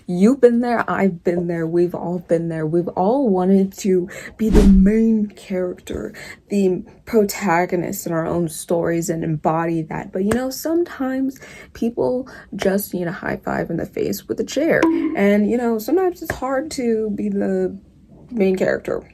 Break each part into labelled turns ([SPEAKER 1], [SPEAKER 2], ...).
[SPEAKER 1] You've been there, I've been there, we've all been there. We've all wanted to be the main character, the protagonist in our own stories and embody that. But sometimes people just need a high five in the face with a chair. And sometimes it's hard to be the main character.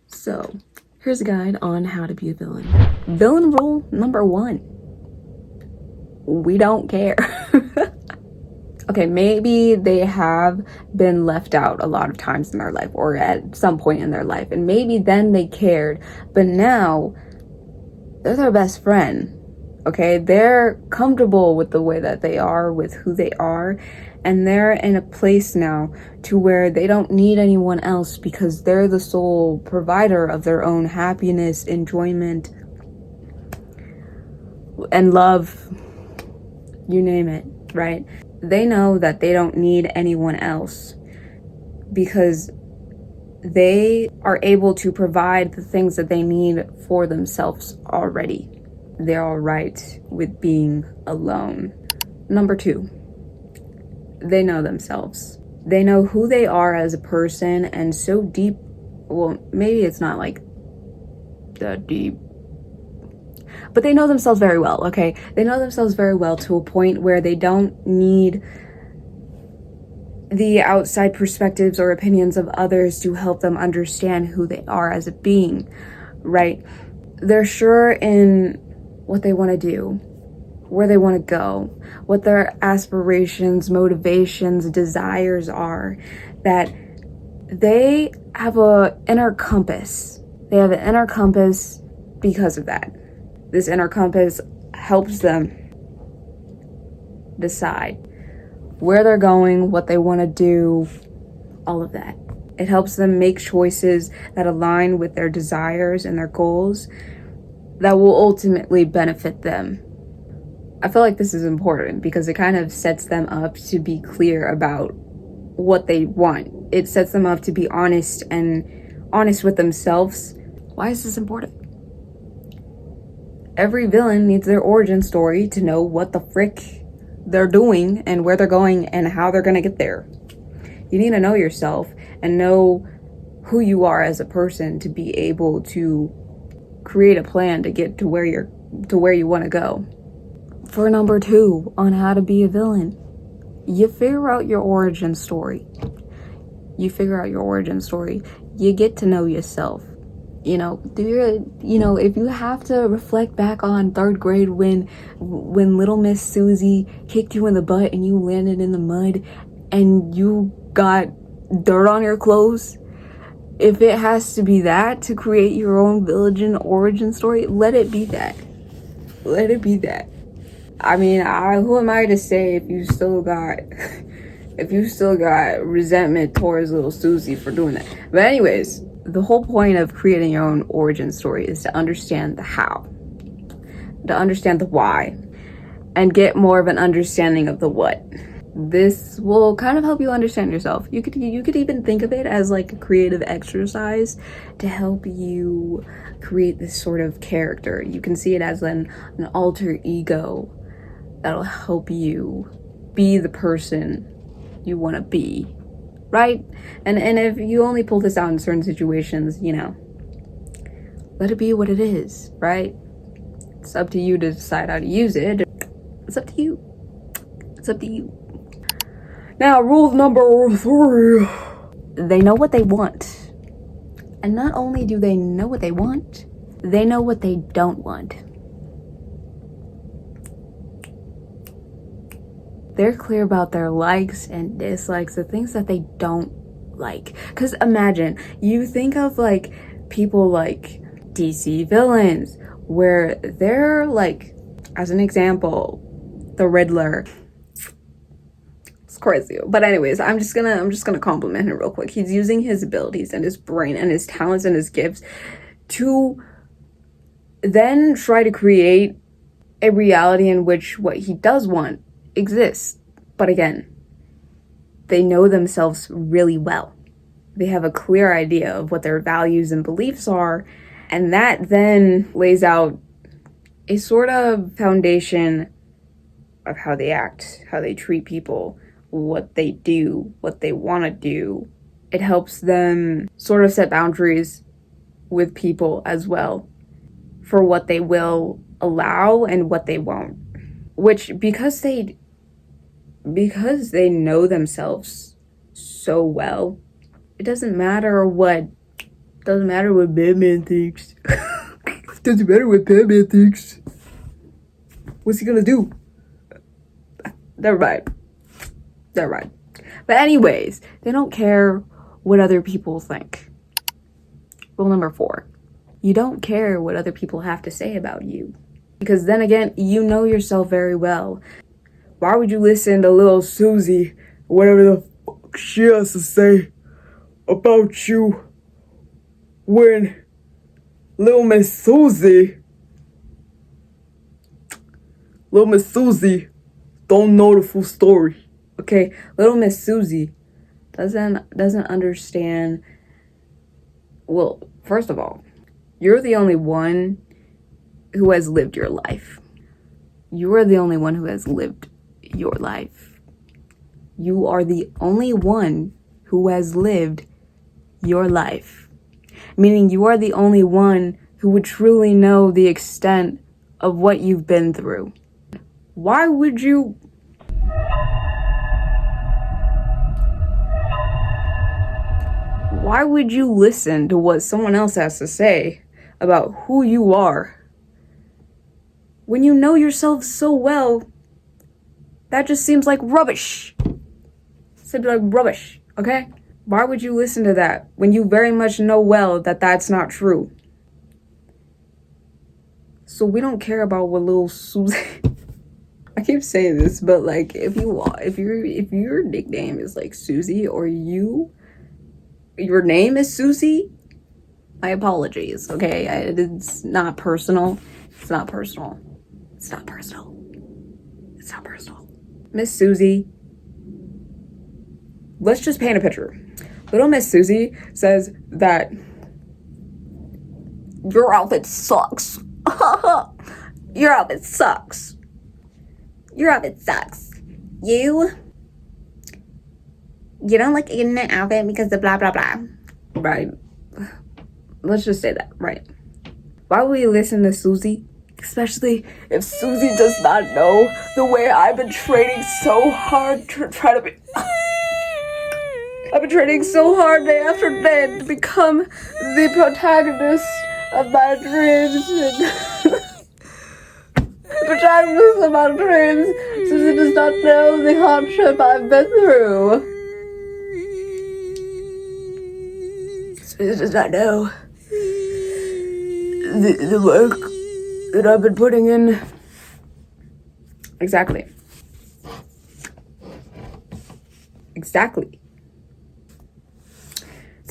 [SPEAKER 1] So here's a guide on how to be a villain. Villain rule number 1. We don't care. Okay, maybe they have been left out a lot of times in their life or at some point in their life, and maybe then they cared, but now they're their best friend. Okay, they're comfortable with the way that they are, with who they are, and they're in a place now to where they don't need anyone else because they're the sole provider of their own happiness, enjoyment, and love. You name it, right? They know that they don't need anyone else because they are able to provide the things that they need for themselves already. They're all right with being alone. Number 2, they know themselves. They know who they are as a person, and so deep, well, maybe it's not like that deep, but they know themselves very well, okay? They know themselves very well to a point where they don't need the outside perspectives or opinions of others to help them understand who they are as a being, right? They're sure in what they want to do, where they want to go, what their aspirations, motivations, desires are, that they have an inner compass. They have an inner compass because of that. This inner compass helps them decide where they're going, what they want to do, all of that. It helps them make choices that align with their desires and their goals that will ultimately benefit them. I feel like this is important because it kind of sets them up to be clear about what they want. It sets them up to be honest with themselves. Why is this important? Every villain needs their origin story to know what the frick they're doing and where they're going and how they're going to get there. You need to know yourself and know who you are as a person to be able to create a plan to get to where you want to go. For number 2 on how to be a villain, you figure out your origin story. You get to know yourself. If you have to reflect back on 3rd grade when little Miss Susie kicked you in the butt and you landed in the mud and you got dirt on your clothes, if it has to be that to create your own villain origin story, let it be that. I mean, who am I to say if you still got resentment towards little Susie for doing that? But anyways, the whole point of creating your own origin story is to understand the how, to understand the why, and get more of an understanding of the what. This will kind of help you understand yourself. You could even think of it as like a creative exercise to help you create this sort of character. You can see it as an alter ego that'll help you be the person you want to be. Right? And if you only pull this out in certain situations, let it be what it is, right? It's up to you to decide how to use it. It's up to you. Now, rule number 3. They know what they want. And not only do they know what they want, they know what they don't want. They're clear about their likes and dislikes, the things that they don't like. Because imagine, you think of like people like DC villains, where they're like, as an example, the Riddler. It's crazy. But anyways, I'm just gonna compliment him real quick. He's using his abilities and his brain and his talents and his gifts to then try to create a reality in which what he does want exists. But again, they know themselves really well. They have a clear idea of what their values and beliefs are, and that then lays out a sort of foundation of how they act, how they treat people, what they do, what they want to do. It helps them sort of set boundaries with people as well for what they will allow and what they won't. Which, because they know themselves so well, it doesn't matter what Batman thinks. Doesn't matter what Batman thinks. What's he gonna do? Never mind. But anyways, they don't care what other people think. Rule number 4. You don't care what other people have to say about you. Because then again, you know yourself very well. Why would you listen to little Susie, whatever the fuck she has to say about you, when little Miss Susie don't know the full story? Okay, little Miss Susie doesn't understand. Well, first of all, you're the only one who has lived your life. You are the only one who has lived your life. You are the only one who has lived your life. Meaning you are the only one who would truly know the extent of what you've been through. Why would you listen to what someone else has to say about who you are when you know yourself so well? That just seems like rubbish. Okay? Why would you listen to that when you very much know well that that's not true? So we don't care about what little Susie... I keep saying this, but like, if your nickname is like Susie, or your name is Susie, my apologies, okay? It's not personal. Miss Susie, let's just paint a picture. Little Miss Susie says that your outfit sucks. Your outfit sucks. You don't look in an outfit because of blah, blah, blah. Right. Let's just say that, right? Why would we listen to Susie? Especially if Susie does not know the way I've been training so hard to try to be... I've been training so hard day after day to become the protagonist of my dreams. The protagonist of my dreams. Susie does not know the hardship I've been through. Susie does not know the work that I've been putting in. Exactly. It's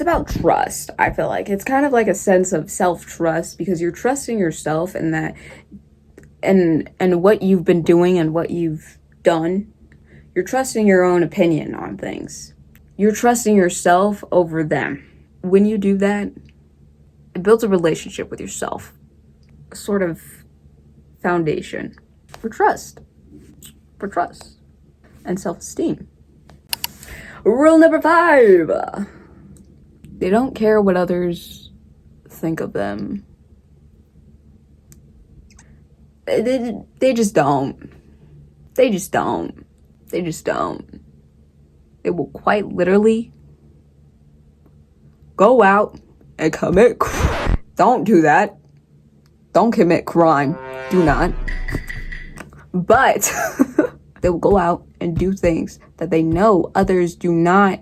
[SPEAKER 1] about trust, I feel like. It's kind of like a sense of self-trust, because you're trusting yourself in that, and what you've been doing and what you've done. You're trusting your own opinion on things. You're trusting yourself over them. When you do that, it builds a relationship with yourself. A sort of foundation for trust. And self-esteem. Rule number 5. They don't care what others think of them. They just don't. They will quite literally go out and commit crime. Don't do that. Don't commit crime. Do not. But they will go out and do things that they know others do not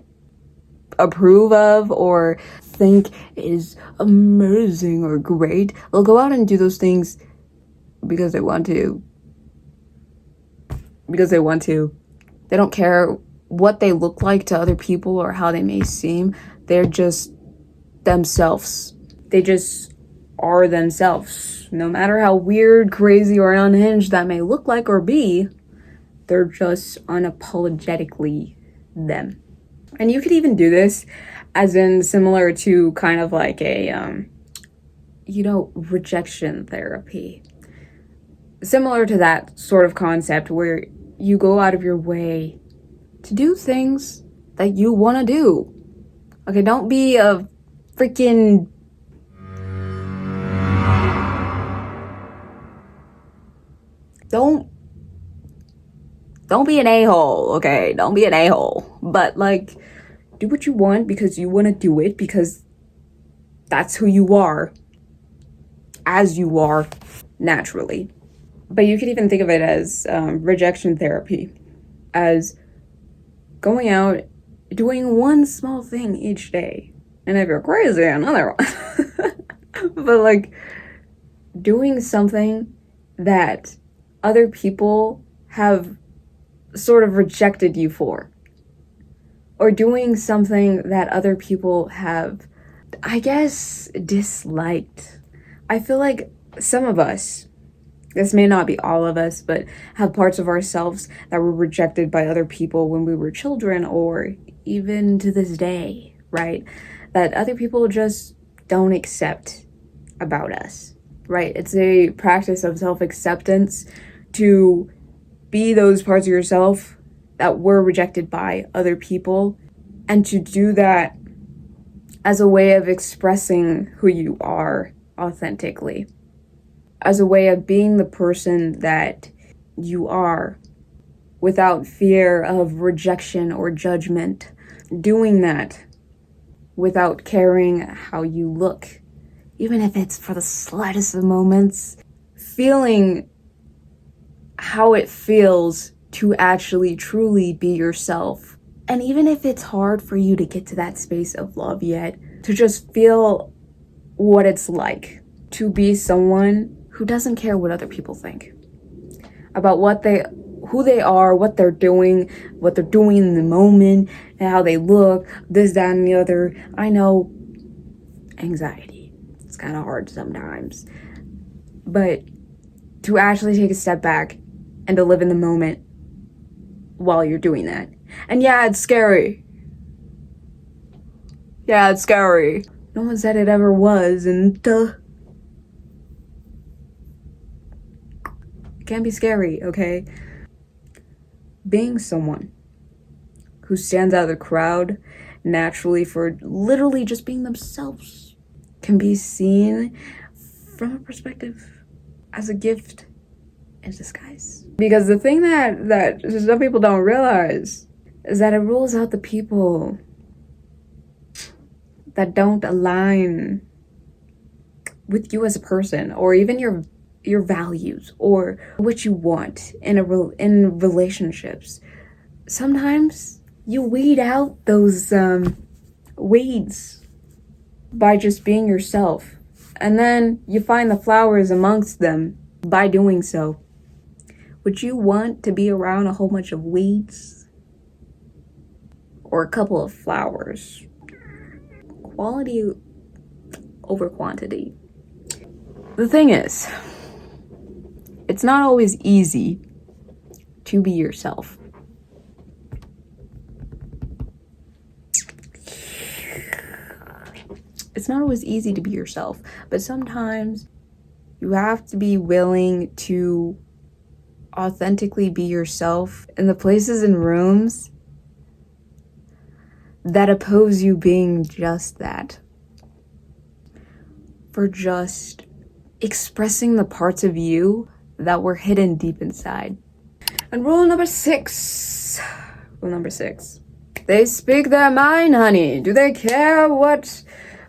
[SPEAKER 1] approve of or think is amazing or great. They'll go out and do those things because they want to. They don't care what they look like to other people or how they may seem. They're just themselves. They just are themselves. No matter how weird, crazy, or unhinged that may look like or be, they're just unapologetically them. And you could even do this as in similar to kind of like a, rejection therapy. Similar to that sort of concept where you go out of your way to do things that you want to do. Okay, don't be a freaking don't be an a-hole, okay? Don't be an a-hole. But like, do what you want because you want to do it, because that's who you are, as you are naturally. But you could even think of it as rejection therapy, as going out, doing one small thing each day. And if you're crazy, another one. But like, doing something that other people have sort of rejected you for, or doing something that other people have, I guess, disliked. I feel like some of us, this may not be all of us, but have parts of ourselves that were rejected by other people when we were children, or even to this day, right? That other people just don't accept about us, right? It's a practice of self-acceptance to be those parts of yourself that were rejected by other people, and to do that as a way of expressing who you are authentically, as a way of being the person that you are without fear of rejection or judgment, doing that without caring how you look, even if it's for the slightest of moments, feeling how it feels to actually truly be yourself. And even if it's hard for you to get to that space of love yet, to just feel what it's like to be someone who doesn't care what other people think about who they are, what they're doing in the moment, and how they look, this, that, and the other. I know, anxiety, it's kind of hard sometimes, but to actually take a step back and to live in the moment while you're doing that. And yeah, it's scary. Yeah, it's scary. No one said it ever was, and it can be scary, okay? Being someone who stands out of the crowd naturally for literally just being themselves can be seen from a perspective as a gift in disguise. Because the thing that some people don't realize is that it rules out the people that don't align with you as a person, or even your values, or what you want in relationships. Sometimes you weed out those weeds by just being yourself, and then you find the flowers amongst them by doing so. Would you want to be around a whole bunch of weeds, or a couple of flowers? Quality over quantity. The thing is, it's not always easy to be yourself. It's not always easy to be yourself, but sometimes you have to be willing to authentically be yourself in the places and rooms that oppose you being just that. For just expressing the parts of you that were hidden deep inside. And rule number six. They speak their mind, honey. Do they care what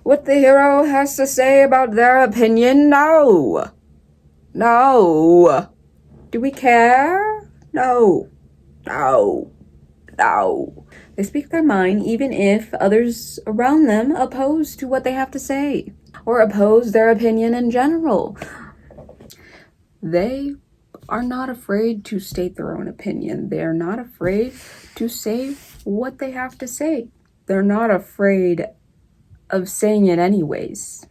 [SPEAKER 1] the hero has to say about their opinion? No. Do we care? No. They speak their mind even if others around them oppose to what they have to say, or oppose their opinion in general. They are not afraid to state their own opinion. They are not afraid to say what they have to say. They're not afraid of saying it anyways.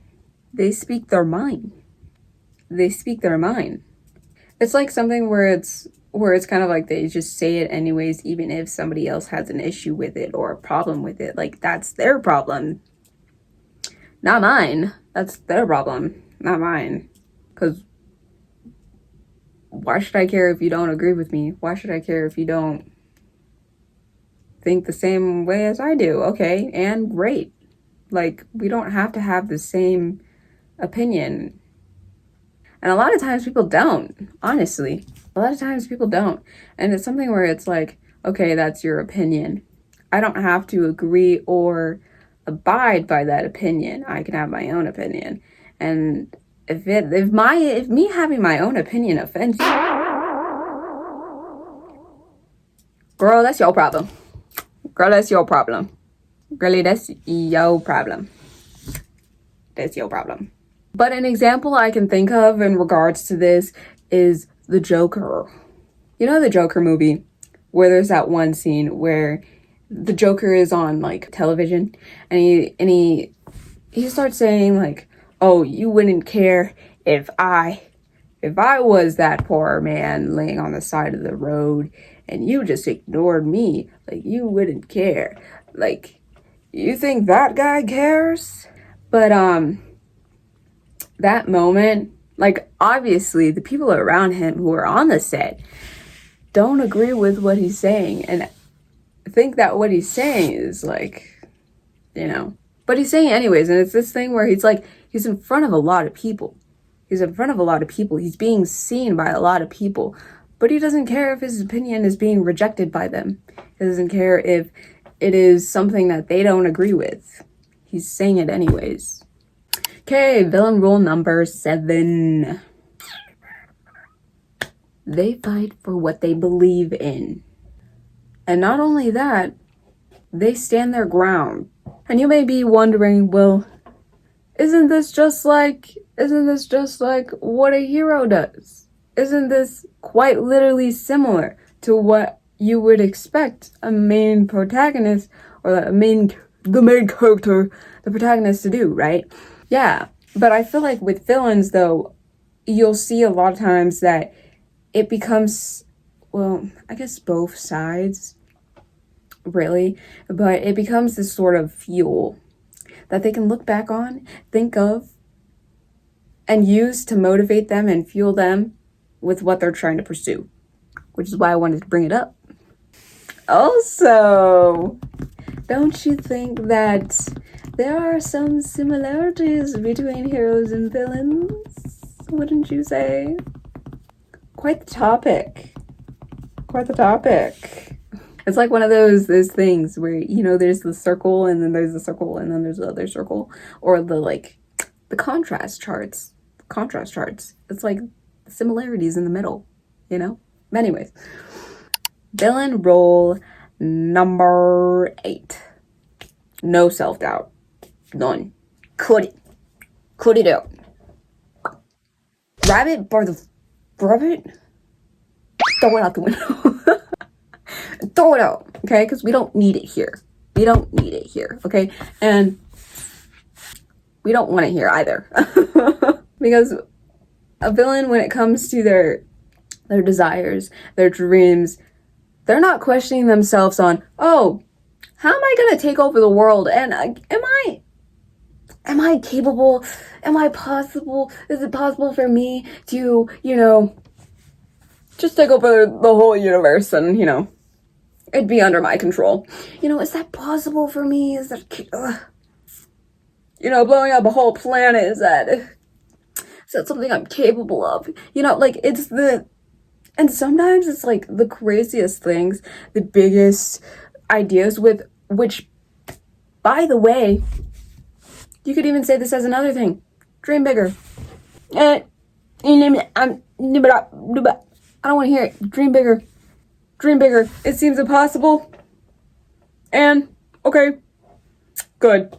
[SPEAKER 1] They speak their mind. It's like something where it's kind of like they just say it anyways, even if somebody else has an issue with it or a problem with it. Like, that's their problem, not mine. That's their problem, not mine. Because why should I care if you don't agree with me? Why should I care if you don't think the same way as I do. Okay, and great. Like, we don't have to have the same opinion. And a lot of times people don't, honestly. A lot of times people don't. And it's something where it's like, okay, that's your opinion. I don't have to agree or abide by that opinion. I can have my own opinion. And if me having my own opinion offends you, girl, that's your problem. Girl, that's your problem. Girlie, that's your problem. That's your problem. But an example I can think of in regards to this is the Joker. You know the Joker movie, where there's that one scene where the Joker is on like television and he starts saying like, "Oh, you wouldn't care if I was that poor man laying on the side of the road and you just ignored me. Like, you wouldn't care. Like, you think that guy cares?" But that moment, like, obviously the people around him who are on the set don't agree with what he's saying and think that what he's saying is like, but he's saying it anyways. And it's this thing where he's like, he's in front of a lot of people. He's in front of a lot of people. He's being seen by a lot of people, but he doesn't care if his opinion is being rejected by them. He doesn't care if it is something that they don't agree with. He's saying it anyways. Okay, villain rule number 7. They fight for what they believe in. And not only that, they stand their ground. And you may be wondering, well, isn't this just like what a hero does? Isn't this quite literally similar to what you would expect a main protagonist or the main character, the protagonist, to do, right? Yeah, but I feel like with villains, though, you'll see a lot of times that it becomes, well, I guess both sides, really, but it becomes this sort of fuel that they can look back on, think of, and use to motivate them and fuel them with what they're trying to pursue, which is why I wanted to bring it up. Also, don't you think that there are some similarities between heroes and villains? Wouldn't you say? Quite the topic. Quite the topic. It's like one of those things where, there's the circle and then there's the circle and then there's the other circle. Or the contrast charts. It's like similarities in the middle, Anyways. Villain role number 8. No self-doubt. None. Cut it out. Rabbit by the rabbit? Throw it out the window. Throw it out, okay? Because we don't need it here. Okay? And we don't want it here either. Because a villain, when it comes to their desires, their dreams, they're not questioning themselves on, oh, how am I going to take over the world? And am I capable? Am I possible? Is it possible for me to, just take over the whole universe and, it'd be under my control? Is that possible for me? Is that, blowing up a whole planet, is that something I'm capable of? And sometimes it's like the craziest things, the biggest ideas with which, by the way, you could even say this as another thing. Dream bigger. I don't want to hear it. Dream bigger. It seems impossible. And, okay. Good.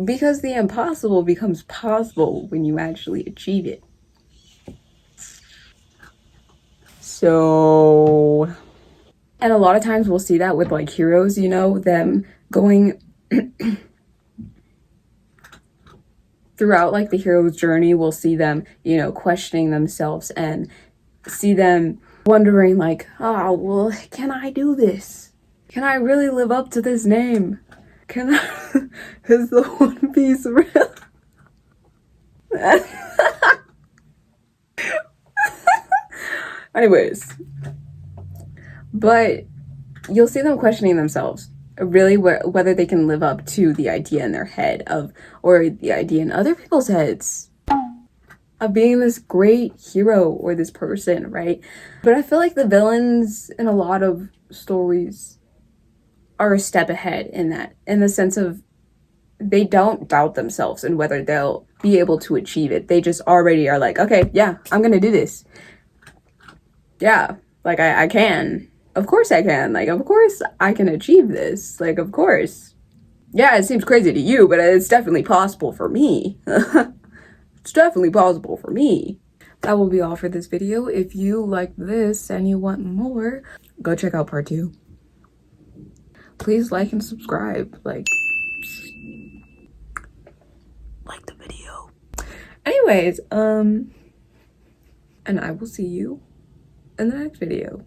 [SPEAKER 1] Because the impossible becomes possible when you actually achieve it. So, and a lot of times we'll see that with like heroes, them going throughout like the hero's journey. We'll see them, questioning themselves and see them wondering like, oh, well, can I do this? Can I really live up to this name? Can I, is the One Piece real? Anyways, but you'll see them questioning themselves, really, whether they can live up to the idea in their head of, or the idea in other people's heads of being this great hero or this person, right? But I feel like the villains in a lot of stories are a step ahead in that, in the sense of they don't doubt themselves and whether they'll be able to achieve it. They just already are like, okay, yeah, I'm gonna do this. Yeah, like I can. Of course I can. Like, of course I can achieve this. Like, of course. Yeah, it seems crazy to you, but it's definitely possible for me. It's definitely possible for me. That will be all for this video. If you like this and you want more, go check out part 2. Please like and subscribe. Like the video. Anyways, and I will see you in the next video.